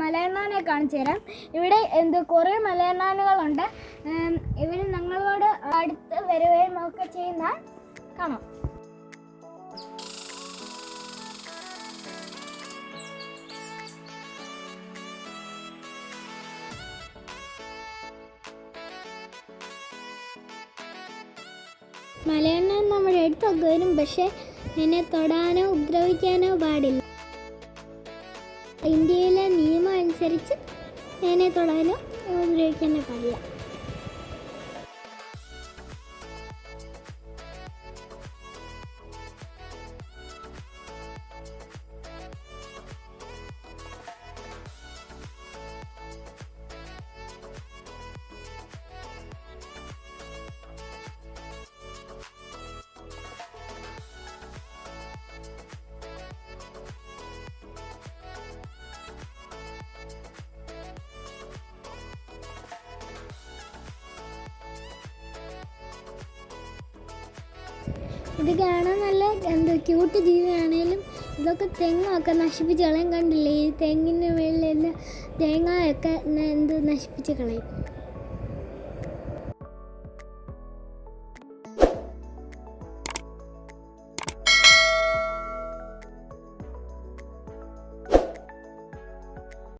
മലയണ്ണാനെ കാണിച്ചു തരാം. ഇവിടെ കുറേ മലയണ്ണാനുകളുണ്ട്. ഇവർ ഞങ്ങളോട് അടുത്ത് വരികയും ഒക്കെ ചെയ്യുന്ന കാണാം. മലയണ്ണൻ നമ്മുടെ അടുത്തൊക്കെ വരും, പക്ഷെ അതിനെ തൊടാനോ ഉപദ്രവിക്കാനോ പാടില്ല. ഇന്ത്യയിലെ നിയമം അനുസരിച്ച് അതിനെ തൊടാനോ ഉപദ്രവിക്കാനോ പാടില്ല. ഇത് കാണാൻ നല്ല ക്യൂട്ട് ജീവിയാണേലും ഇതൊക്കെ തെങ്ങൊക്കെ നശിപ്പിച്ച് കളയും. കണ്ടില്ലേ, ഈ തെങ്ങിന് മേളിൽ തേങ്ങയൊക്കെ നശിപ്പിച്ച് കളയും.